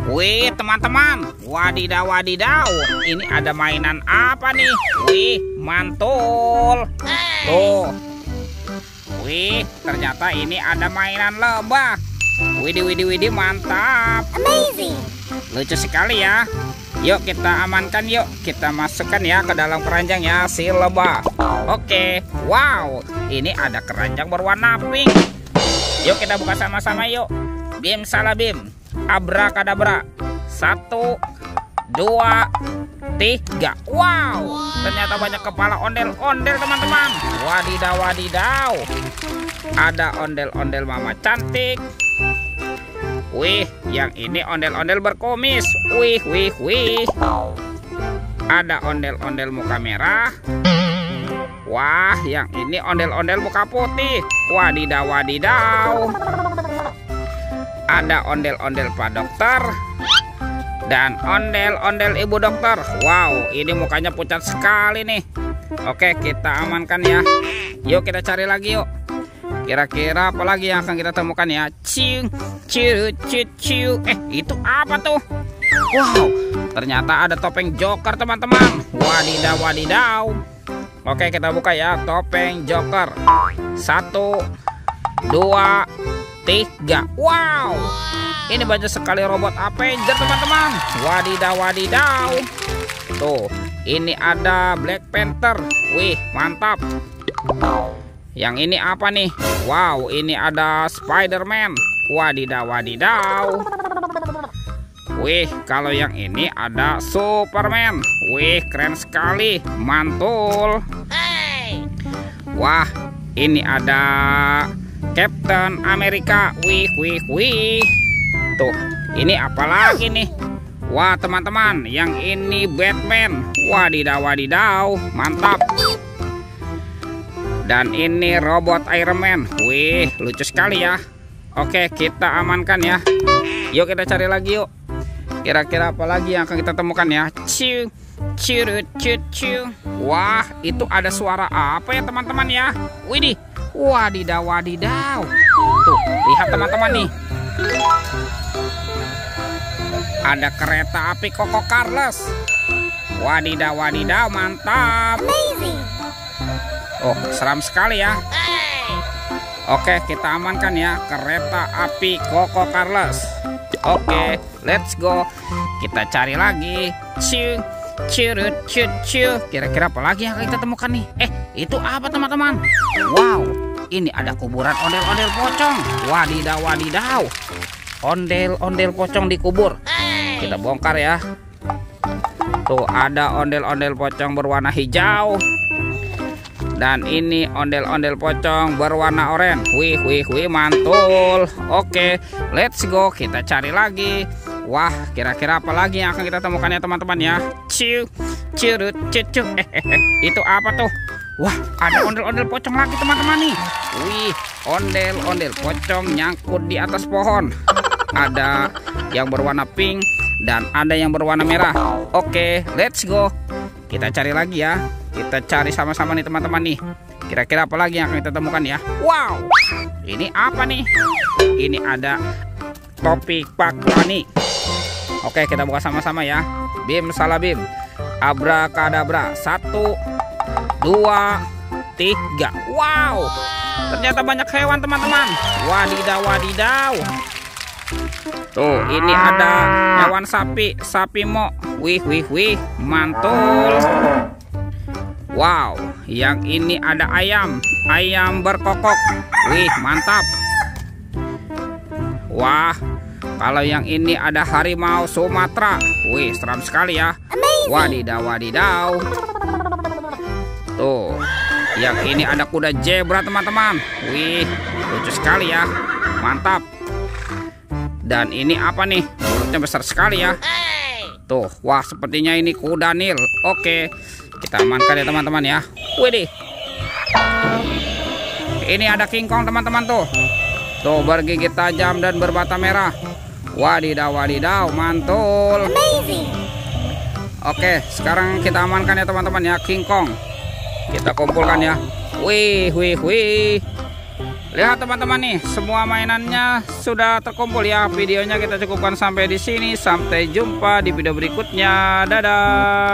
Wih teman-teman, wadidaw wadidaw, ini ada mainan apa nih? Wih, mantul. Tuh. Wih, ternyata ini ada mainan lebah. Widih, mantap. Amazing. Lucu sekali ya. Yuk kita amankan yuk. Kita masukkan ya ke dalam keranjang ya si lebah. Oke, wow, ini ada keranjang berwarna pink. Yuk kita buka sama-sama yuk. Bim salah bim. Abrakadabra. 1, 2, 3. Wow, ternyata banyak kepala ondel-ondel teman-teman. Wadidaw wadidaw. Ada ondel-ondel mama cantik. Wih, yang ini ondel-ondel berkumis. Wih. Ada ondel-ondel muka merah. Wah, yang ini ondel-ondel muka putih. Wadidaw wadidaw. Ada ondel-ondel Pak Dokter dan ondel-ondel Ibu Dokter. Wow, ini mukanya pucat sekali nih. Oke, kita amankan ya. Yuk kita cari lagi yuk. Kira-kira apa lagi yang akan kita temukan ya? Ciu. Itu apa tuh? Wow, ternyata ada topeng Joker teman-teman. Wadidaw wadidaw. Oke, kita buka ya topeng Joker. 1, 2, 3. Wow, ini banyak sekali robot Avenger teman-teman. Wadidaw wadidaw. Tuh, ini ada Black Panther. Wih, mantap. Yang ini apa nih? Wow, ini ada Spider-Man. Wadidaw wadidaw. Wih, kalau yang ini ada Superman. Wih, keren sekali. Mantul. Wah, ini ada Captain America. Wih. Tuh, ini apa lagi nih? Wah, teman-teman, yang ini Batman. Wadidaw wadidaw, mantap. Dan ini robot Iron Man. Wih, lucu sekali ya. Oke, kita amankan ya. Yuk kita cari lagi yuk. Kira-kira apa lagi yang akan kita temukan ya? Ciu. Wah, itu ada suara apa ya teman-teman ya? Widih. Wadidaw wadidaw. Tuh, lihat teman-teman nih. Ada kereta api Koko Carles. Wadidaw wadidaw, mantap. Amazing. Oh, seram sekali ya. Oke, kita amankan ya kereta api Koko Carles. Oke, let's go. Kita cari lagi. Ciu. Kira-kira apa lagi yang akan kita temukan nih? Itu apa teman-teman? Wow, ini ada kuburan ondel-ondel pocong. Wadidaw wadidaw. Ondel-ondel pocong dikubur. Kita bongkar ya. Tuh, ada ondel-ondel pocong berwarna hijau. Dan ini ondel-ondel pocong berwarna oranye. Wih, mantul. Oke, let's go. Kita cari lagi. Wah, kira-kira apa lagi yang akan kita temukan ya teman-teman ya? Ciu. Itu apa tuh? Wah, ada ondel-ondel pocong lagi teman-teman nih. Wih, ondel-ondel pocong nyangkut di atas pohon. Ada yang berwarna pink dan ada yang berwarna merah. Oke, let's go. Kita cari lagi ya. Kita cari sama-sama nih teman-teman nih. Kira-kira apa lagi yang akan kita temukan ya? Wow, ini apa nih? Ini ada topi Pak Rani. Oke, kita buka sama-sama ya. Bim salah bim. Abrakadabra. 1, 2, 3. Wow, ternyata banyak hewan teman-teman. Wadidaw wadidaw. Tuh, ini ada hewan sapi mo. Wih, mantul. Wow, yang ini ada ayam berkokok. Wih, mantap. Wah, kalau yang ini ada harimau Sumatera. Wih, seram sekali ya. Wadidaw wadidaw. Tuh, yang ini ada kuda zebra teman-teman. Wih, lucu sekali ya. Mantap. Dan ini apa nih? Mulutnya besar sekali ya. Tuh, wah, sepertinya ini kuda Nil. Oke, kita amankan ya teman-teman ya. Widih. Ini ada King Kong teman-teman tuh. Tuh, bergigi tajam dan berbata merah. Wadidaw wadidaw, mantul. Oke, sekarang kita amankan ya teman-teman ya King Kong. Kita kumpulkan ya. Wih. Lihat teman-teman nih, semua mainannya sudah terkumpul ya. Videonya kita cukupkan sampai di sini. Sampai jumpa di video berikutnya. Dadah.